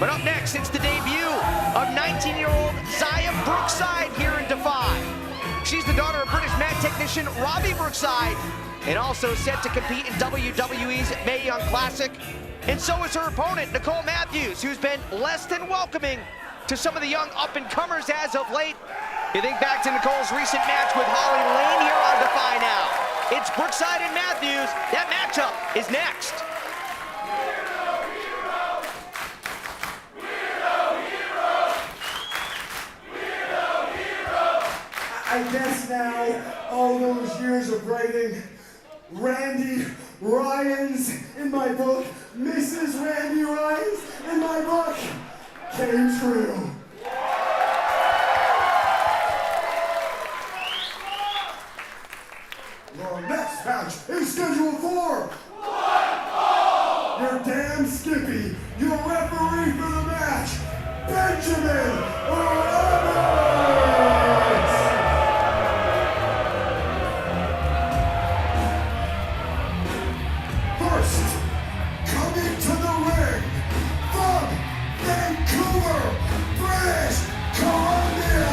But up next, it's the debut of 19-year-old Xia Brookside here in Defy. She's the daughter of British mat technician Robbie Brookside, and also set to compete in WWE's Mae Young Classic. And so is her opponent, Nicole Matthews, who's been less than welcoming to some of the young up-and-comers as of late. You think back to Nicole's recent match with Holly Lane here on Defy Now. It's Brookside and Matthews. That matchup is next. I guess now, all those years of writing Randy Ryan's in my book, Mrs. Randy Ryan's in my book, came true. Your next match is scheduled for one fall. Your damn Skippy, your referee for the match, Benjamin Roberts. First, coming to the ring from Vancouver, British Columbia.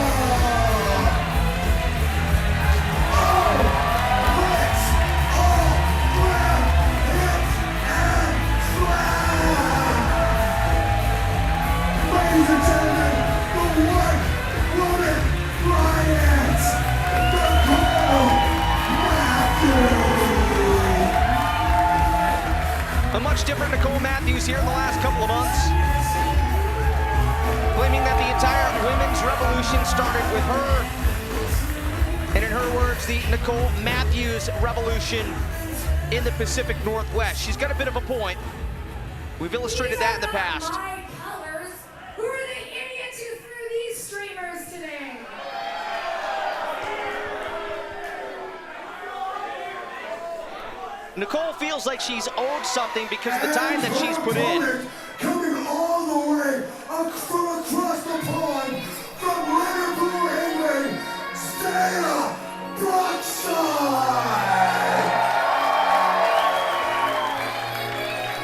Ladies and gentlemen, the one-loaded Bryant, Nicole Matthews. A much different Nicole Matthews here in the last couple of months, claiming that the entire women's revolution started with her. And in her words, the Nicole Matthews revolution in the Pacific Northwest. She's got a bit of a point. We've illustrated that in the past. Who are the idiots who threw these streamers today? Nicole feels like she's owed something because of the time that she's put in. Coming all the way from across the pond, from Liverpool, England, Xia Brookside.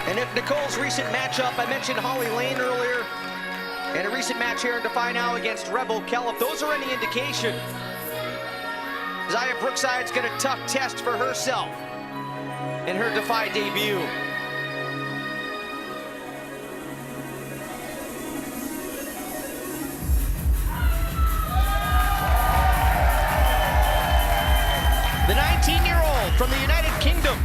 And if Nicole's recent matchup, I mentioned Holly Lane earlier, and a recent match here in Defy Now against Rebel Kell, if those are any indication, Xia Brookside's got a tough test for herself in her Defy debut. The 19-year-old from the United Kingdom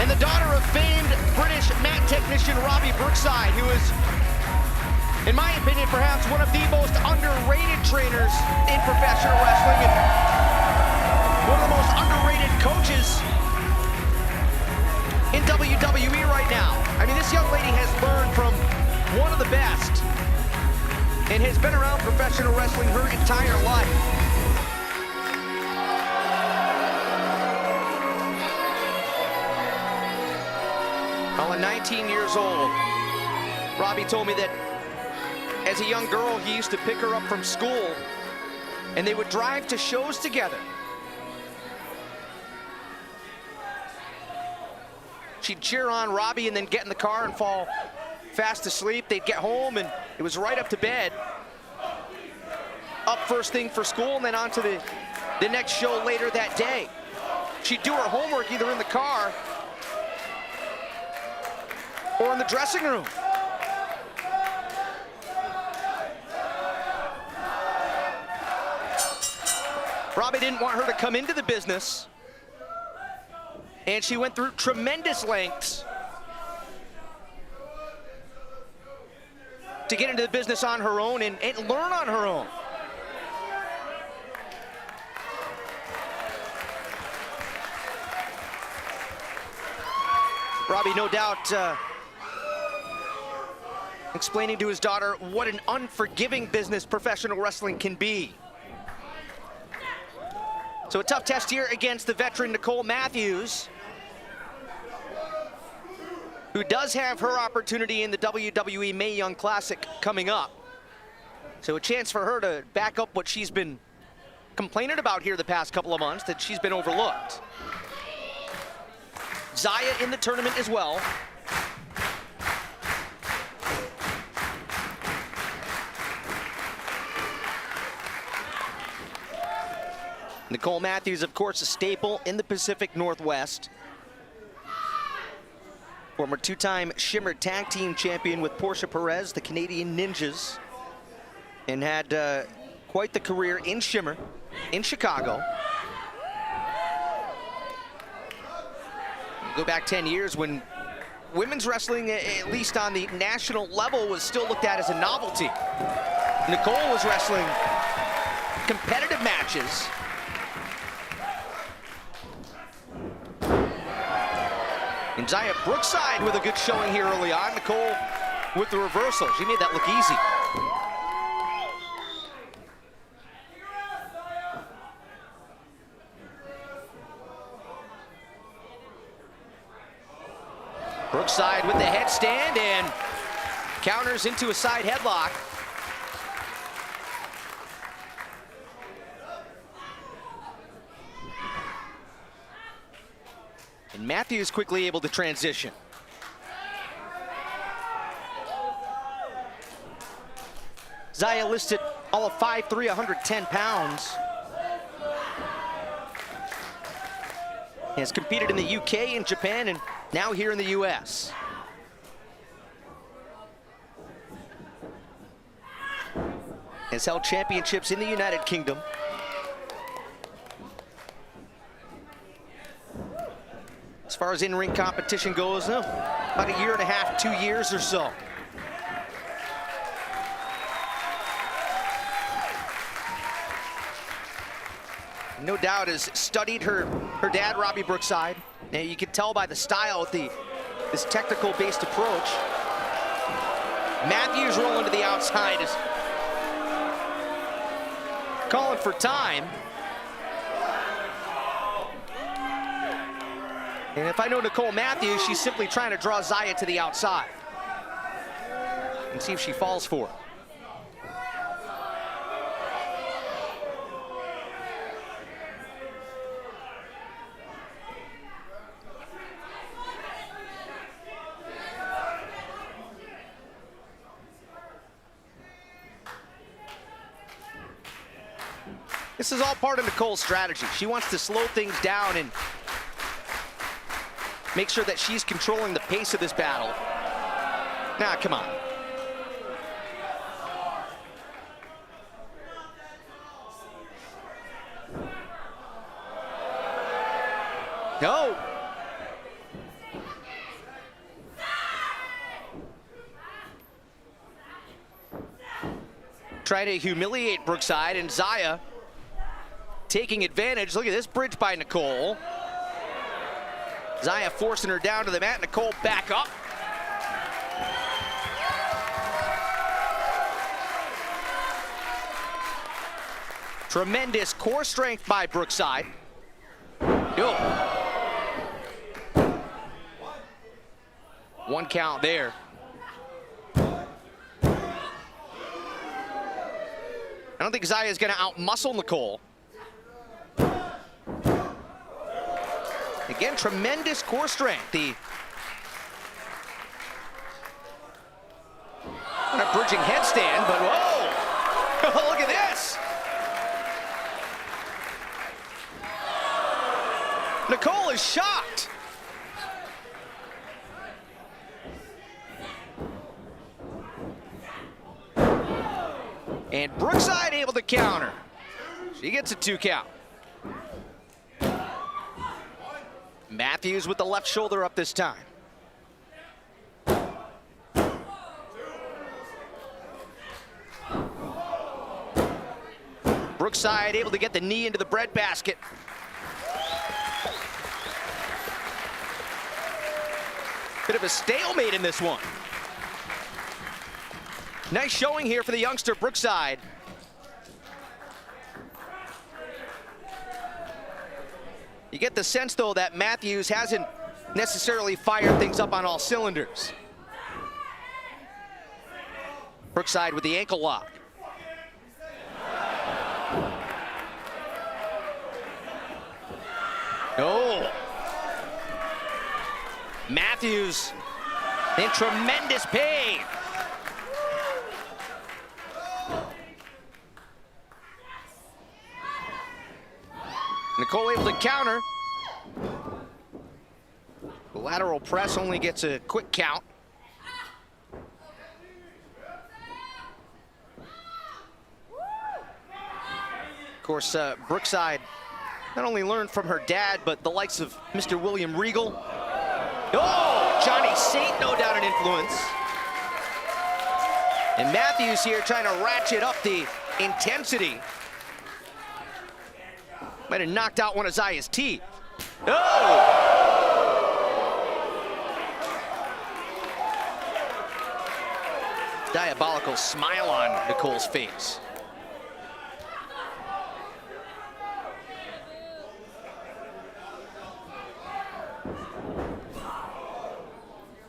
and the daughter of famed British mat technician Robbie Brookside, who is, in my opinion, perhaps one of the most underrated trainers in professional wrestling and one of the most underrated coaches in WWE right now. I mean, this young lady has learned from one of the best and has been around professional wrestling her entire life. At 19 years old, Robbie told me that as a young girl, he used to pick her up from school and they would drive to shows together. She'd cheer on Robbie and then get in the car and fall fast asleep. They'd get home and it was right up to bed. Up first thing for school and then on to the next show later that day. She'd do her homework either in the car or in the dressing room. Robbie didn't want her to come into the business, and she went through tremendous lengths to get into the business on her own and learn on her own. Robbie, no doubt, explaining to his daughter what an unforgiving business professional wrestling can be. So a tough test here against the veteran Nicole Matthews, who does have her opportunity in the WWE Mae Young Classic coming up. So a chance for her to back up what she's been complaining about here the past couple of months, that she's been overlooked. Xia in the tournament as well. Nicole Matthews, of course, a staple in the Pacific Northwest. Former two-time Shimmer Tag Team Champion with Portia Perez, the Canadian Ninjas, and had quite the career in Shimmer, in Chicago. Go back 10 years when women's wrestling, at least on the national level, was still looked at as a novelty. Nicole was wrestling competitive matches. And Xia Brookside with a good showing here early on. Nicole with the reversal. She made that look easy. Brookside with the headstand and counters into a side headlock. And Matthews quickly able to transition. Xia listed all of 5'3", 110 pounds. Has competed in the UK and Japan and now here in the US. Has held championships in the United Kingdom. As far as in-ring competition goes, about a year and a half, 2 years or so. No doubt has studied her dad, Robbie Brookside. And you can tell by the style with this technical-based approach. Matthews rolling to the outside is calling for time. And if I know Nicole Matthews, she's simply trying to draw Xia to the outside and see if she falls for it. This is all part of Nicole's strategy. She wants to slow things down and make sure that she's controlling the pace of this battle. Nah, come on. No. Try to humiliate Brookside, and Xia taking advantage. Look at this bridge by Nicole. Xia forcing her down to the mat. Nicole back up. Tremendous core strength by Brookside. Yo. One count there. I don't think Xia is going to outmuscle Nicole. Again, tremendous core strength. Not a bridging headstand, but whoa! Look at this! Nicole is shocked. And Brookside able to counter. She gets a 2 count. Matthews with the left shoulder up this time. Brookside able to get the knee into the breadbasket. Bit of a stalemate in this one. Nice showing here for the youngster Brookside. You get the sense, though, that Matthews hasn't necessarily fired things up on all cylinders. Brookside with the ankle lock. Oh. Matthews in tremendous pain. Nicole able to counter. The lateral press only gets a quick count. Of course, Brookside not only learned from her dad, but the likes of Mr. William Regal. Oh, Johnny Saint, no doubt an influence. And Matthews here trying to ratchet up the intensity. Might have knocked out one of Xia's teeth. Oh! Diabolical smile on Nicole's face.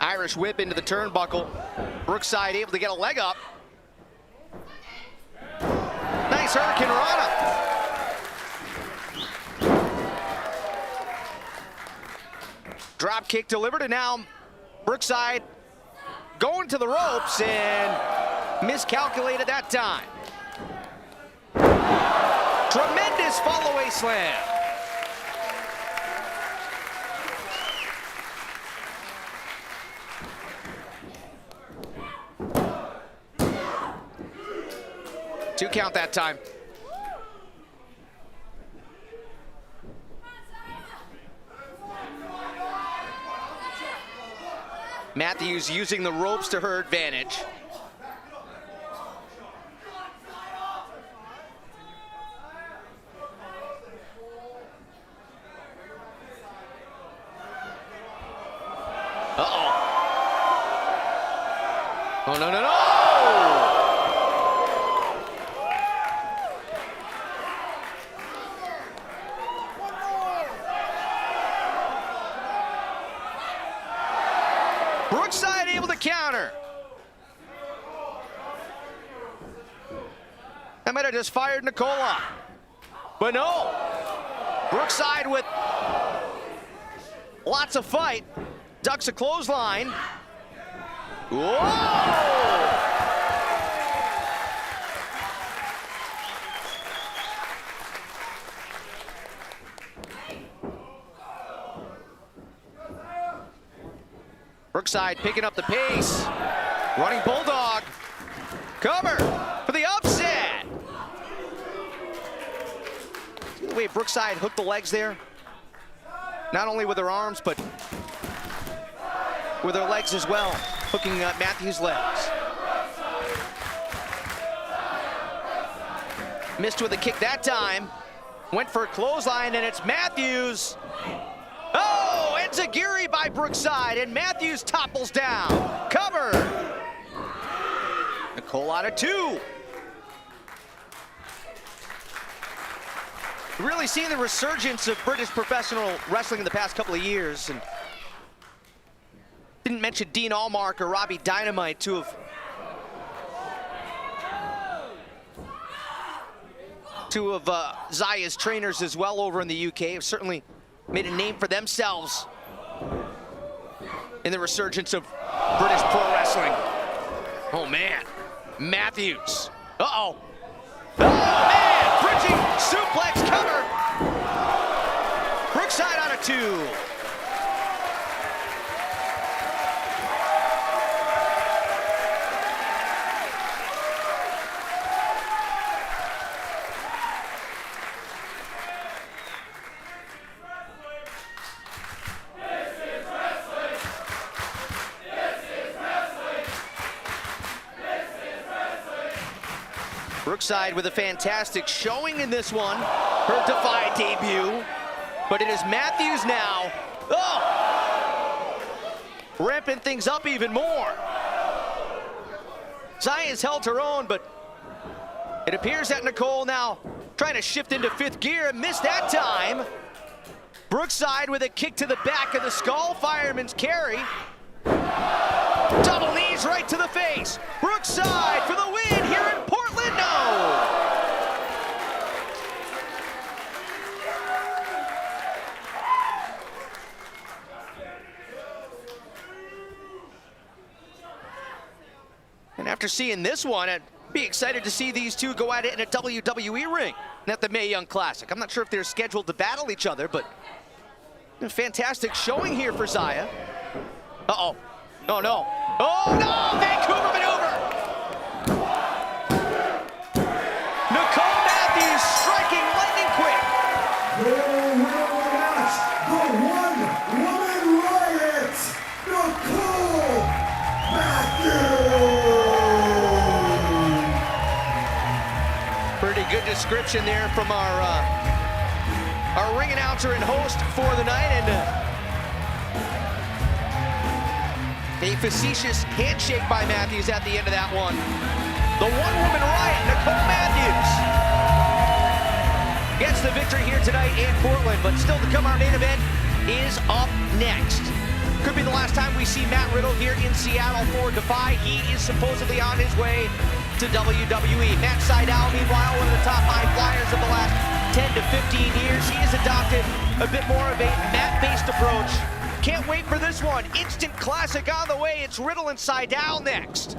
Irish whip into the turnbuckle. Brookside able to get a leg up. Nice Hurricane Rana. Drop kick delivered, and now Brookside going to the ropes and miscalculated that time. Tremendous fall-away slam. Two count that time. Matthews using the ropes to her advantage. Uh-oh. Oh, no, no, no! Brookside able to counter. That might have just fired Nicole up. But no. Brookside with lots of fight. Ducks a clothesline. Whoa! Brookside picking up the pace. Running bulldog. Cover for the upset. See the way Brookside hooked the legs there? Not only with her arms, but with her legs as well. Hooking Matthews' legs. Missed with a kick that time. Went for a clothesline, and it's Matthews. Oh, enziguri by Brookside, and Matthews topples down. Cover. Nicole out of two. Really seeing the resurgence of British professional wrestling in the past couple of years. And didn't mention Dean Allmark or Robbie Dynamite, two of Xia's trainers as well over in the UK. Have certainly made a name for themselves in the resurgence of British pro wrestling. Oh man, Matthews. Uh-oh. Oh man, bridging suplex cover. Brookside out of two. Brookside with a fantastic showing in this one, her Defy debut, but it is Matthews now. Oh! Ramping things up even more. Xia has held her own, but it appears that Nicole now trying to shift into fifth gear and missed that time. Brookside with a kick to the back of the skull, fireman's carry. Double knees right to the face. Brookside for the win here in Portland. No! And after seeing this one, I'd be excited to see these two go at it in a WWE ring. at the Mae Young Classic. I'm not sure if they're scheduled to battle each other, but a fantastic showing here for Xia. Uh-oh. Oh, no. Oh, no! Vancouver maneuver! Nicole Matthews striking lightning quick. The winner of the match, the one-woman riot, Nicole Matthews. Pretty good description there from our ring announcer and host for the night, and a facetious handshake by Matthews at the end of that one. The one-woman riot, Nicole Matthews, gets the victory here tonight in Portland, but still to come, our main event is up next. Could be the last time we see Matt Riddle here in Seattle for Defy. He is supposedly on his way to WWE. Matt Sydal, meanwhile, one of the top high flyers of the last 10 to 15 years. He has adopted a bit more of a mat-based approach. Can't wait for this one. Instant classic on the way. It's Riddle and Sydal next.